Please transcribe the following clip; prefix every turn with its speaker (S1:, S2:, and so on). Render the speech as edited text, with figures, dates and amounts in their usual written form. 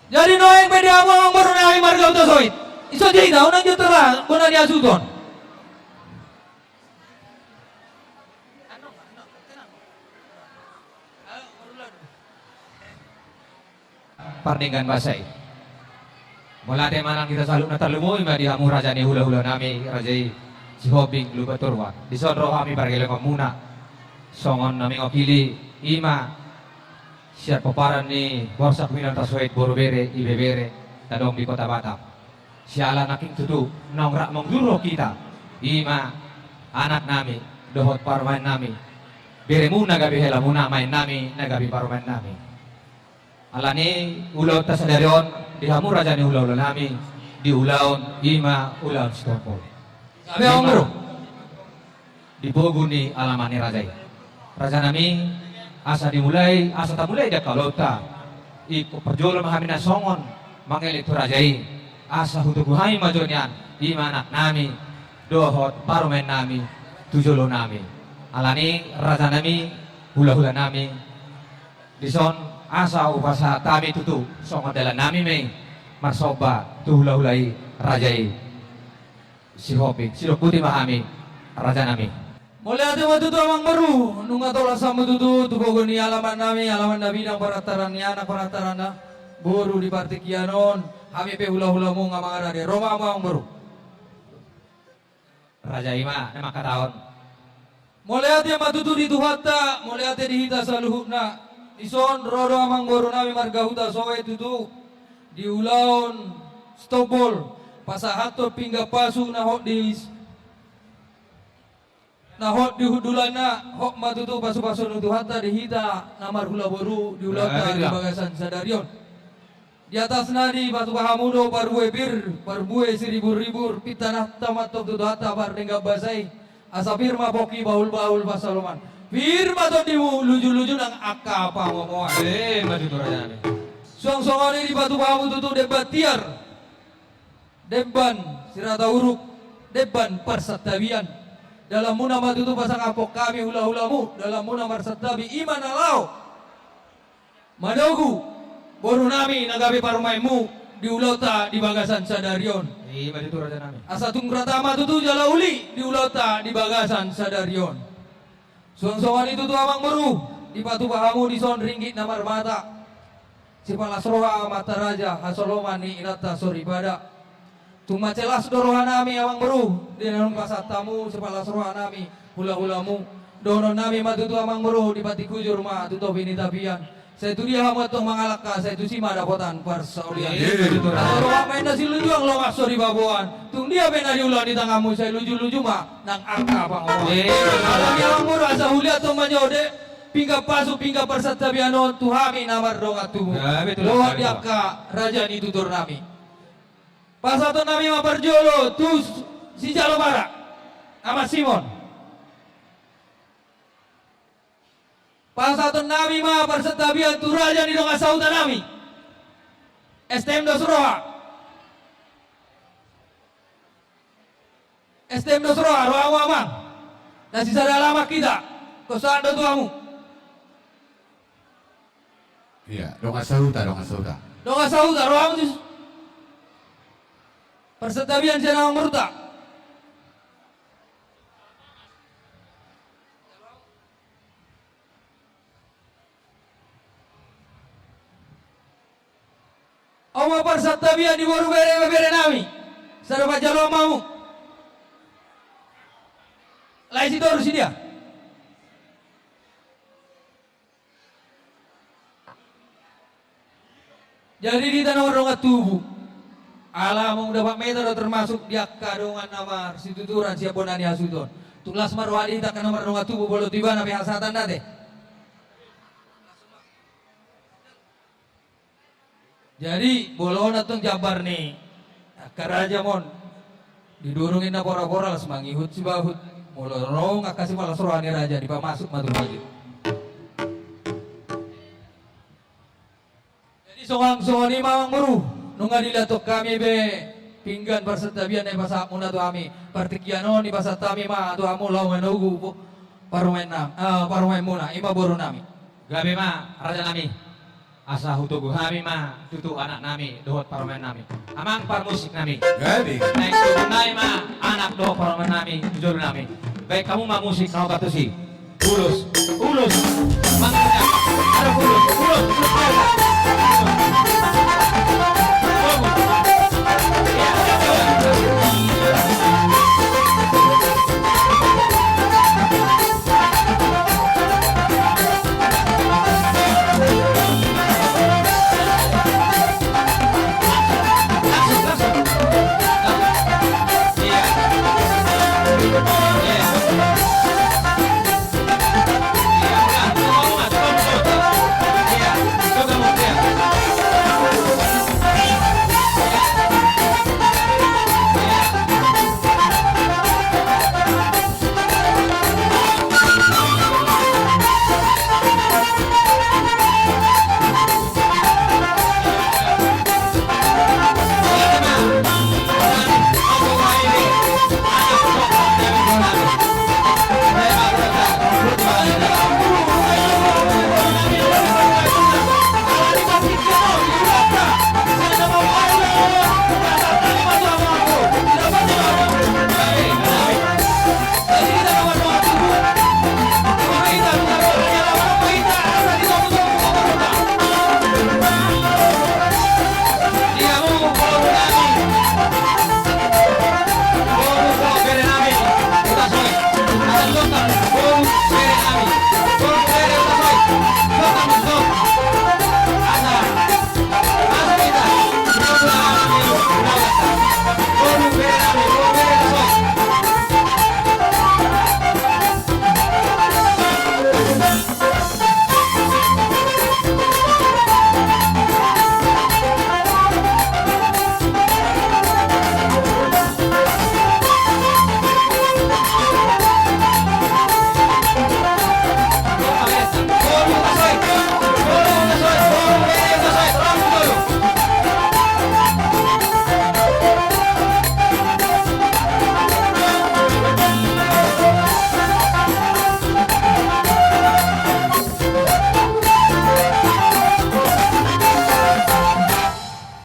S1: Jadi noeng pwede amo ang baru na kami marga utasoit. Iso jay daw nang juta lang muna niya suton. Parningan basay. Mula de manang kita saluk na talumoy ma di hamu raja ni hula-hula nami rajai si hobing lubaturwa. Di sonro kami bargele muna. Songon nami okili ima siap paparan ni borsak minan taswait borobere ibebere tadong di kota Batam. Siala naking tutu nongrak mengguro kita ima anak nami dohot parmain nami bere muna gabi hela muna main nami nagabi parmain nami. Alani ulaw ta sadarion di hamu raja ni ulaw nami di ulaon ima ulaon stokol. Sabi ang bro di bogu ni alamani raja. Raja nami asa dimulai asa tak mulai dah kalau ta iko perjolo mahamina songon mangel itu rajai asa hutu kuhai majonian ima anak nami dohot parumen nami tujolo nami alani raja nami hula-hula nami dison asa upasa tami tutu songon dala nami me marsoba tu hula-hulai rajai si hopi si putih mahami raja nami. Mulai ada matutu amang baru, nunga tola sama tutu tubogo ni alaman nami, alaman nabi nang parataran ni anak parataran na, boru di parti kianon, kami pe hula-hula mo nga mga rade, Roma amang baru. Raja Ima, nama kataon. Mulai ada matutu di tuhata, mulai ada dihita sa luhut na, ison rodo amang baru nami margahuta soe tutu, di ulaon stobol, pasahato pingga pasu na hot dis. Nah hot di hudulan na hot matutu pasu-pasu nutu hatta dihita namar hula boru di ulata di bagasan sadarion. Di atas nadi batu pahamudo parbuai bir parbuai siribur-ribur pitanah tamat tok tutu hatta par denggap basai asa firma poki baul-baul pasaloman. Firma to dimu luju-luju nang akka apa ngomongan. Matutu raja. Suang-suangan di batu pahamudo tutu debat tiar. Deban sirata uruk deban persatabian. Dalam muna matutu pasang apok kami hula-hulamu dalam muna marsatabi iman alau madogu boru nami nagabi parmaimu di ulota di bagasan sadarion matutu raja nami asa tungratama tutu jala uli di ulota di bagasan sadarion suang-suangan itu tu amang meru di patu pahamu di son ringgit namar mata si palasroha mata raja hasoloman ni inata soribada Tuma celas dorohan nami awang meru di dalam pasat tamu sepalas rohan nami hula-hulamu donon nami matutu amang meru di pati kujur ma tuto bini tabian saya tu dia hamat tong mangalaka saya tu sima dapotan persaulian rohan main nasi luju ang lomas sorry babuan tung dia bena diulang di tangamu saya luju-luju ma nang angka pangomong alami awang meru asa hulia tong manyode pingga pasu pingga persatabianon tuhami namar dongatumu doa diaka raja ni tutur nami Pasato nami maparjolo tu si jalo bara ama Simon. Pasato nami maparsatabian tu raja ni dong asauta nami. STM dosroa. STM dosroa roamu amang. Nasi sada lama kita. Kosan do tuamu.
S2: Iya, dong asauta.
S1: Dong asauta roamu persetabian jenang meruta. Oma persetabian di boru bere nami. Sarapa jalo mau. Lai si toru si dia. Jadi di tanah orang tubuh. Alamong dapat metode termasuk dia kadongan namar situturan siapun ani asuton. Tulas marwadi tak nomor nomor tubuh bolo tiba nabi hasatan nate. Jadi bolon atong jabar nih. Karaja mon didurungin na pora-pora las mangihut si bahut. Molorong akasi malas rohani raja di pamasuk matu majid. Jadi songang-songang ni mawang meru. Nunga dilatok kami be pinggan persetabian ay pasak muna tu kami partikiano ni pasat kami ma tu amu law manugu parumen muna ima boru nami
S3: gabi ma raja nami
S1: asa hutugu kami mah tutu anak nami dohot parmen nami amang parmusik nami
S2: Gabi.
S1: naik tunai mah anak dohot parmen nami jujur nami baik kamu mah musik kau batu sih ulus ulus mangkanya ada ulus ulus ulus